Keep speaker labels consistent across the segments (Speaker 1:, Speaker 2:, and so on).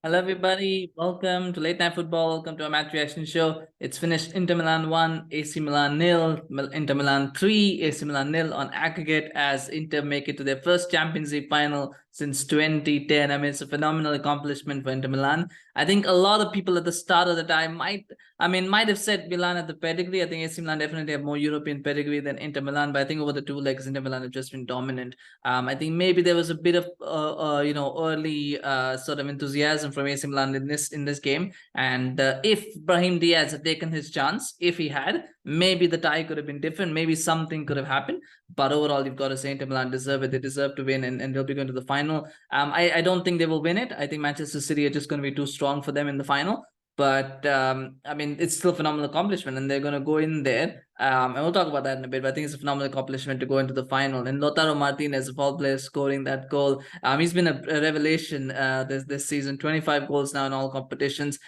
Speaker 1: Hello, everybody. Welcome to Late Night Football. Welcome to our match reaction show. It's finished Inter Milan 1, AC Milan nil, Inter Milan 3, AC Milan nil on aggregate as Inter make it to their first Champions League final since 2010. I mean, it's a phenomenal accomplishment for Inter Milan. I think a lot of people at the start of the time might have said Milan had the pedigree. I think AC Milan definitely have more European pedigree than Inter Milan, but I think over the two legs, Inter Milan have just been dominant. I think maybe there was a bit of early sort of enthusiasm from AC Milan in this game, and if Brahim Diaz had taken his chance, if he had, maybe the tie could have been different. Maybe something could have happened. But overall, you've got to say Inter Milan deserve it. They deserve to win, and they'll be going to the final. I don't think they will win it. I think Manchester City are just going to be too strong for them in the final. But I mean, it's still a phenomenal accomplishment, and they're going to go in there. And we'll talk about that in a bit. But I think it's a phenomenal accomplishment to go into the final. And Lautaro Martinez, of all players, scoring that goal. He's been a revelation this season. 25 goals now in all competitions.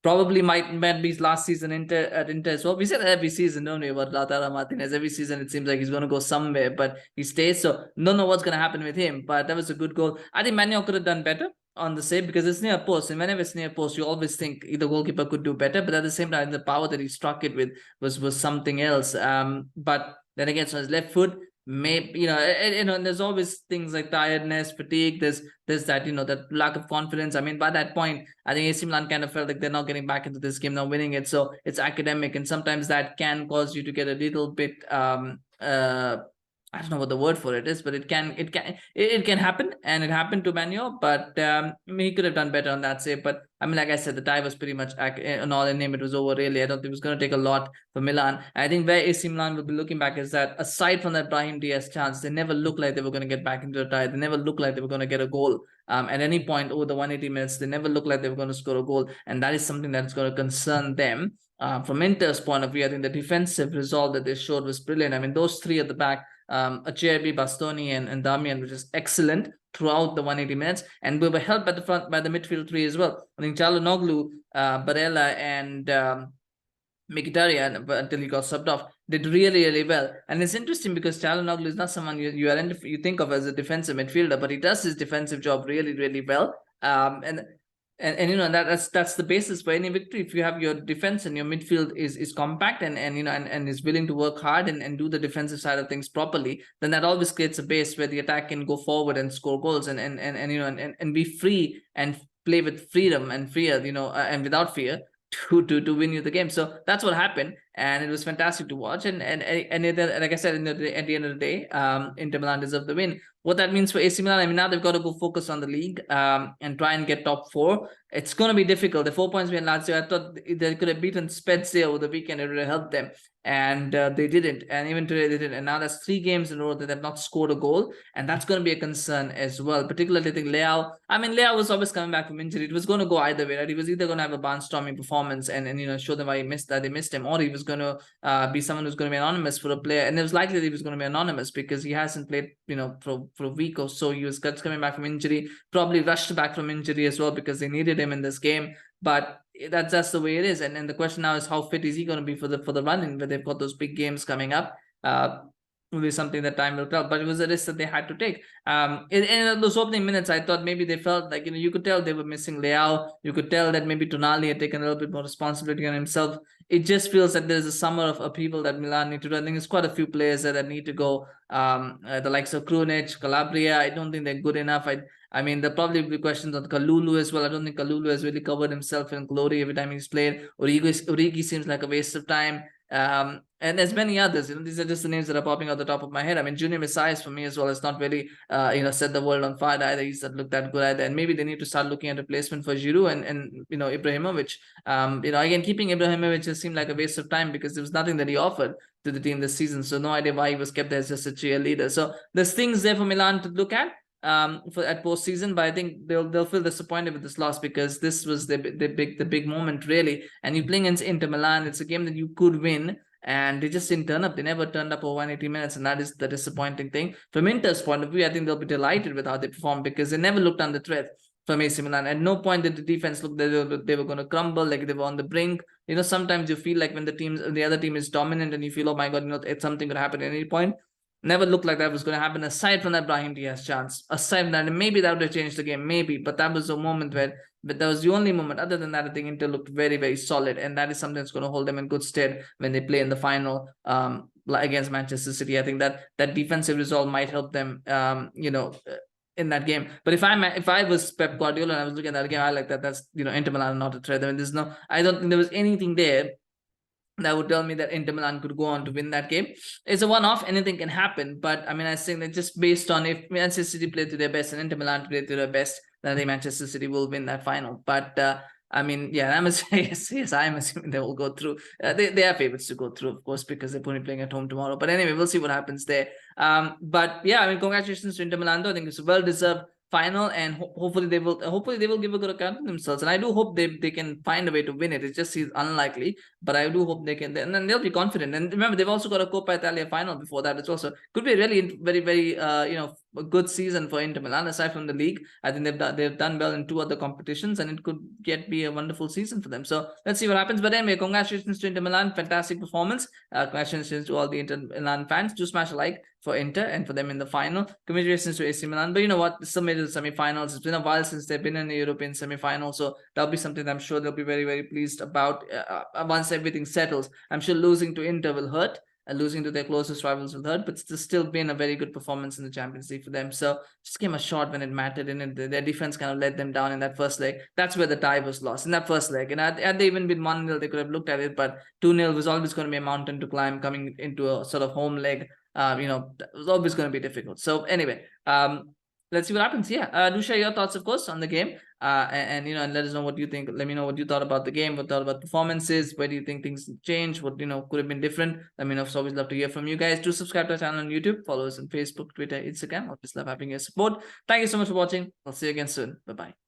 Speaker 1: Probably might be his last season at Inter as well. We said every season, don't we, about Lautaro Martinez? Every season it seems like he's going to go somewhere, but he stays. So don't know what's going to happen with him. But that was a good goal. I think Manu could have done better on the save because it's near post, and whenever it's near post, you always think the goalkeeper could do better. But at the same time, the power that he struck it with was something else. But then again, so his left foot, maybe there's always things like tiredness, fatigue. There's that that lack of confidence. I mean, by that point, I think AC Milan kind of felt like they're not getting back into this game, not winning it. So it's academic, and sometimes that can cause you to get a little bit I don't know what the word for it is, but it can happen, and it happened to Manu. But he could have done better on that save. But I mean, like I said, the tie was pretty much an all in name. It was over really. I don't think it was going to take a lot for Milan. And I think where AC Milan will be looking back is that aside from that Brahim Diaz chance, they never looked like they were going to get back into the tie. They never looked like they were going to get a goal. At any point over the 180 minutes, they never looked like they were going to score a goal, and that is something that's going to concern them. From Inter's point of view, I think the defensive resolve that they showed was brilliant. I mean, those three at the back, Acerbi, Bastoni, and Darmian, which is excellent throughout the 180 minutes, and we were helped at the front by the midfield three as well. I think Calhanoglu, Barella, and Mkhitaryan, until he got subbed off, did really well. And it's interesting because Calhanoglu is not someone you think of as a defensive midfielder, but he does his defensive job really well. And that's the basis for any victory. If you have your defense and your midfield is compact and is willing to work hard and do the defensive side of things properly, then that always creates a base where the attack can go forward and score goals and be free and play with freedom and fear, and without fear to win you the game. So that's what happened, and it was fantastic to watch. And like I said, at the end of the day, Inter Milan deserved the win. What that means for AC Milan, I mean, now they've got to go focus on the league and try and get top four. It's going to be difficult. The 4 points behind Lazio, I thought they could have beaten Spezia over the weekend. It would have helped them, and they didn't. And even today they didn't. And now that's 3 games in a row that they've not scored a goal, and that's going to be a concern as well. Particularly, I think Leao. I mean, Leao was always coming back from injury. It was going to go either way, right? He was either going to have a barnstorming performance and show them why they missed him, or he was going to be someone who's going to be anonymous for a player. And it was likely that he was going to be anonymous because he hasn't played, for a week or so. He was coming back from injury, probably rushed back from injury as well because they needed him in this game. But that's the way it is. And the question now is how fit is he going to be for the run-in where they've got those big games coming up. Will be something that time will tell, but it was a risk that they had to take. In those opening minutes, I thought maybe they felt like, you could tell they were missing Leao. You could tell that maybe Tonali had taken a little bit more responsibility on himself. It just feels that there's a summer of people that Milan need to do. I think there's quite a few players that need to go. The likes of Krunic, Calabria, I don't think they're good enough. I mean, there'll probably be questions on Kalulu as well. I don't think Kalulu has really covered himself in glory every time he's played. Origi seems like a waste of time. And there's many others. These are just the names that are popping out the top of my head. I mean, Junior Messias for me as well has not really, set the world on fire either. He's not looked that good either. And maybe they need to start looking at a replacement for Giroud and Ibrahimovic. Again, keeping Ibrahimovic just seemed like a waste of time because there was nothing that he offered to the team this season. So no idea why he was kept there as just a cheerleader. So there's things there for Milan to look at. At postseason, but I think they'll feel disappointed with this loss because this was the big moment really. And you're playing against Inter Milan, it's a game that you could win, and they just didn't turn up. They never turned up over 180 minutes, and that is the disappointing thing. From Inter's point of view, I think they'll be delighted with how they performed because they never looked under threat from AC Milan. At no point did the defense look that they were going to crumble, like they were on the brink. Sometimes you feel like when the other team is dominant and you feel, oh my god, something could happen at any point. Never looked like that was going to happen, aside from that Brahim Diaz chance. Aside from that, and maybe that would have changed the game, maybe. But that was a moment where But that was the only moment. Other than that, I think Inter looked very, very solid, and that is something that's going to hold them in good stead when they play in the final against Manchester City. I think that defensive resolve might help them, in that game. But if I was Pep Guardiola and I was looking at that game, I like that. That's Inter Milan not a threat. I mean, I don't think there was anything there that would tell me that Inter Milan could go on to win that game. It's a one-off; anything can happen. But I mean, I think that just based on if Manchester City play to their best and Inter Milan play to their best, then I think Manchester City will win that final. But I mean, yeah, I'm yes, I'm assuming they will go through. They are favorites to go through, of course, because they're only playing at home tomorrow. But anyway, we'll see what happens there. But yeah, I mean, congratulations to Inter Milan. I think it's a well-deserved final, and hopefully they will give a good account of themselves. And I do hope they can find a way to win it. It just seems unlikely, but I do hope they can, and then they'll be confident. And remember, they've also got a Coppa Italia final before that. It's also could be a really very, very a good season for Inter Milan. Aside from the league, I think they've done well in 2 other competitions, and it could be a wonderful season for them. So let's see what happens. But anyway, congratulations to Inter Milan, fantastic performance. Congratulations to all the Inter Milan fans. Do smash a like for Inter and for them in the final. Congratulations to AC Milan. But you know what? Still made it to the semi-finals. It's been a while since they've been in the European semi-final, so that'll be something that I'm sure they'll be very, very pleased about once everything settles. I'm sure losing to Inter will hurt, and losing to their closest rivals will hurt, but it's still been a very good performance in the Champions League for them. So just came a short when it mattered, and their defense kind of let them down in that first leg. That's where the tie was lost, in that first leg. And had they even been 1-0, they could have looked at it, but 2-0 was always going to be a mountain to climb coming into a sort of home leg. It was always going to be difficult. So anyway, let's see what happens. Yeah, do share your thoughts, of course, on the game, and let us know what you think. Let me know what you thought about the game, what you thought about performances. Where do you think things changed? What could have been different? Let me know. It's always love to hear from you guys. Do subscribe to our channel on YouTube. Follow us on Facebook, Twitter, Instagram. Always love having your support. Thank you so much for watching. I'll see you again soon. Bye bye.